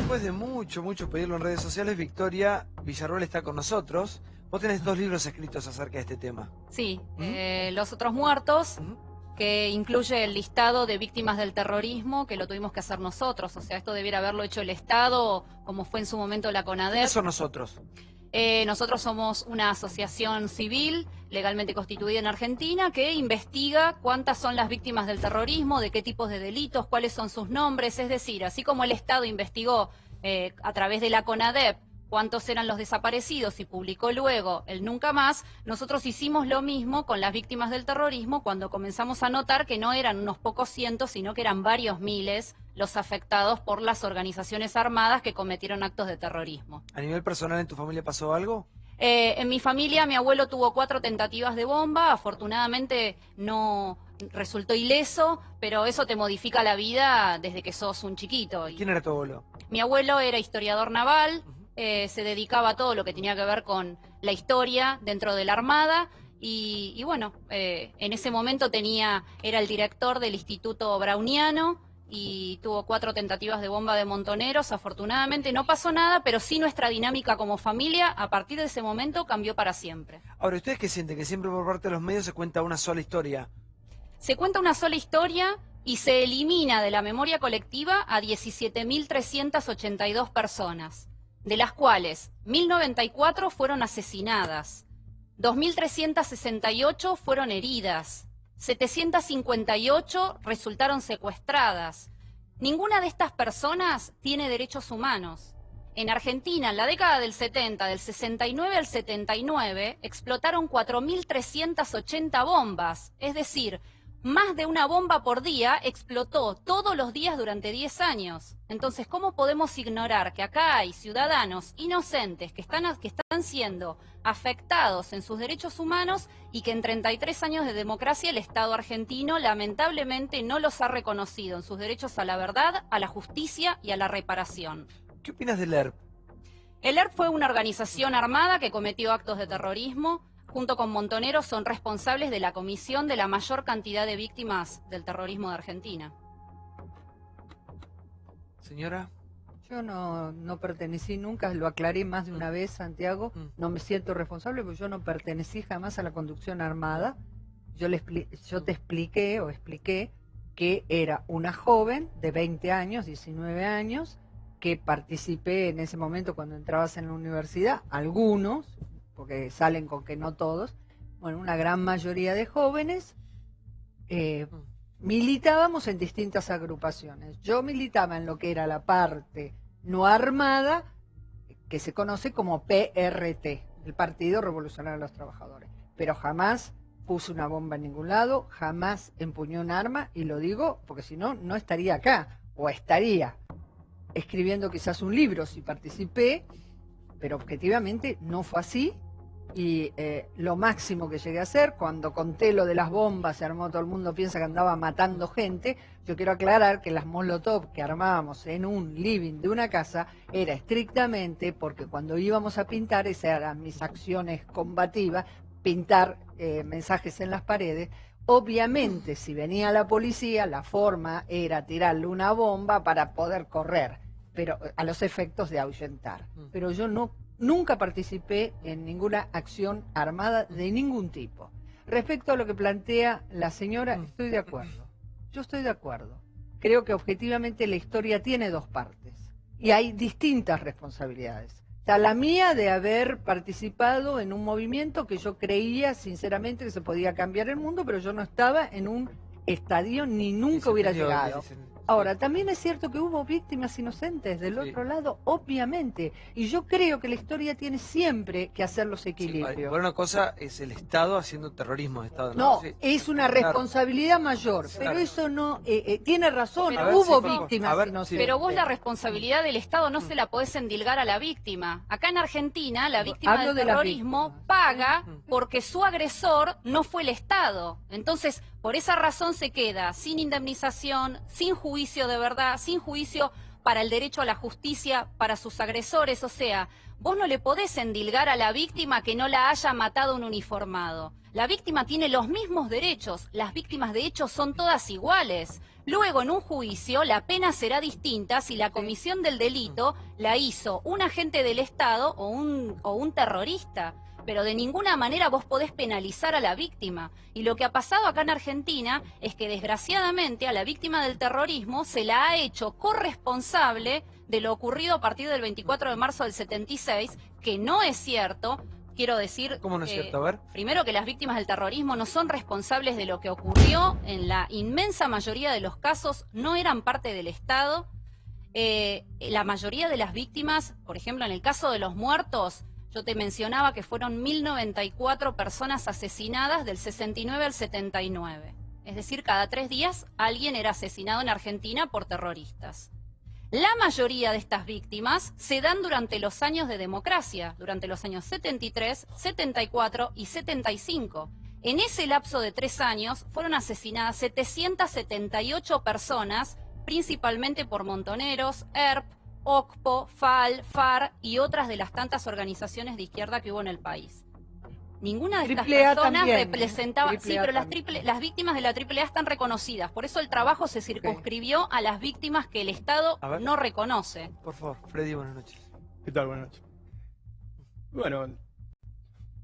Después de mucho pedirlo en redes sociales, Victoria Villarroel está con nosotros. Vos tenés 2 libros escritos acerca de este tema. Sí, Los otros muertos, que incluye el listado de víctimas del terrorismo, que lo tuvimos que hacer nosotros. O sea, esto debiera haberlo hecho el Estado, como fue en su momento la CONADEP. ¿Quiénes son nosotros? Nosotros somos una asociación civil legalmente constituida en Argentina que investiga cuántas son las víctimas del terrorismo, de qué tipos de delitos, cuáles son sus nombres. Es decir, así como el Estado investigó a través de la CONADEP cuántos eran los desaparecidos y publicó luego el nunca más, nosotros hicimos lo mismo con las víctimas del terrorismo cuando comenzamos a notar que no eran unos pocos cientos, sino que eran varios miles los afectados por las organizaciones armadas que cometieron actos de terrorismo. ¿A nivel personal en tu familia pasó algo? En mi familia, mi abuelo tuvo 4 tentativas de bomba, afortunadamente no resultó ileso, pero eso te modifica la vida desde que sos un chiquito. ¿Quién era tu abuelo? Mi abuelo era historiador naval, se dedicaba a todo lo que tenía que ver con la historia dentro de la Armada y bueno, en ese momento era el director del Instituto Browniano y tuvo 4 tentativas de bomba de montoneros. Afortunadamente no pasó nada, pero sí nuestra dinámica como familia a partir de ese momento cambió para siempre. Ahora, ¿ustedes qué sienten? Que siempre por parte de los medios se cuenta una sola historia. Se cuenta una sola historia y se elimina de la memoria colectiva a 17.382 personas, de las cuales 1.094 fueron asesinadas, 2.368 fueron heridas, 758 resultaron secuestradas. Ninguna de estas personas tiene derechos humanos. En Argentina, en la década del 70, del 69 al 79, explotaron 4.380 bombas, es decir, más de una bomba por día explotó todos los días durante 10 años. Entonces, ¿cómo podemos ignorar que acá hay ciudadanos inocentes que están siendo afectados en sus derechos humanos y que en 33 años de democracia el Estado argentino lamentablemente no los ha reconocido en sus derechos a la verdad, a la justicia y a la reparación? ¿Qué opinas del ERP? El ERP fue una organización armada que cometió actos de terrorismo. Junto con Montoneros son responsables de la comisión de la mayor cantidad de víctimas del terrorismo de Argentina. Señora. Yo no pertenecí nunca, lo aclaré más de una vez, Santiago. No me siento responsable porque yo no pertenecí jamás a la conducción armada. Yo te expliqué que era una joven de 20 años, 19 años, que participé en ese momento cuando entrabas en la universidad, algunos, porque salen con que no todos, bueno, una gran mayoría de jóvenes, militábamos en distintas agrupaciones. Yo militaba en lo que era la parte no armada, que se conoce como PRT, el Partido Revolucionario de los Trabajadores, pero jamás puse una bomba en ningún lado, jamás empuñé un arma, y lo digo porque si no, no estaría acá, o estaría escribiendo quizás un libro si participé, pero objetivamente no fue así. Y lo máximo que llegué a hacer, cuando conté lo de las bombas, se armó, todo el mundo piensa que andaba matando gente. Yo quiero aclarar que las molotov que armábamos en un living de una casa era estrictamente porque cuando íbamos a pintar, esas eran mis acciones combativas, pintar mensajes en las paredes. Obviamente, si venía la policía, la forma era tirarle una bomba para poder correr, pero a los efectos de ahuyentar. Pero yo nunca participé en ninguna acción armada de ningún tipo. Respecto a lo que plantea la señora, estoy de acuerdo. Yo estoy de acuerdo. Creo que objetivamente la historia tiene 2 partes y hay distintas responsabilidades. Está la mía de haber participado en un movimiento que yo creía sinceramente que se podía cambiar el mundo, pero yo no estaba en un estadio ni nunca hubiera llegado. Ahora, también es cierto que hubo víctimas inocentes del otro lado, obviamente, y yo creo que la historia tiene siempre que hacer los equilibrios. Bueno, una cosa es el Estado haciendo terrorismo de Estado. No, es una responsabilidad mayor, pero eso no, tiene razón, hubo víctimas inocentes. Pero vos la responsabilidad del Estado no se la podés endilgar a la víctima. Acá en Argentina, la víctima del terrorismo paga porque su agresor no fue el Estado. Entonces, por esa razón se queda sin indemnización, sin juicio de verdad, sin juicio para el derecho a la justicia para sus agresores. O sea, vos no le podés endilgar a la víctima que no la haya matado un uniformado. La víctima tiene los mismos derechos, las víctimas de hecho son todas iguales. Luego, en un juicio, la pena será distinta si la comisión del delito la hizo un agente del Estado o un terrorista. Pero de ninguna manera vos podés penalizar a la víctima. Y lo que ha pasado acá en Argentina es que desgraciadamente a la víctima del terrorismo se la ha hecho corresponsable de lo ocurrido a partir del 24 de marzo del 76, que no es cierto. Quiero decir, ¿Cómo no es cierto? A ver. primero, que las víctimas del terrorismo no son responsables de lo que ocurrió. En la inmensa mayoría de los casos no eran parte del Estado. La mayoría de las víctimas, por ejemplo, en el caso de los muertos, yo te mencionaba que fueron 1094 personas asesinadas del 69 al 79. Es decir, cada 3 días alguien era asesinado en Argentina por terroristas. La mayoría de estas víctimas se dan durante los años de democracia, durante los años 73, 74 y 75. En ese lapso de 3 años fueron asesinadas 778 personas, principalmente por Montoneros, ERP, OCPO, FAL, FAR y otras de las tantas organizaciones de izquierda que hubo en el país. Ninguna de estas AAA personas también, representaba... Sí, AAA pero también. las víctimas de la AAA están reconocidas. Por eso el trabajo se circunscribió a las víctimas que el Estado A ver. no reconoce. Por favor, Freddy, buenas noches. ¿Qué tal? Buenas noches. Bueno,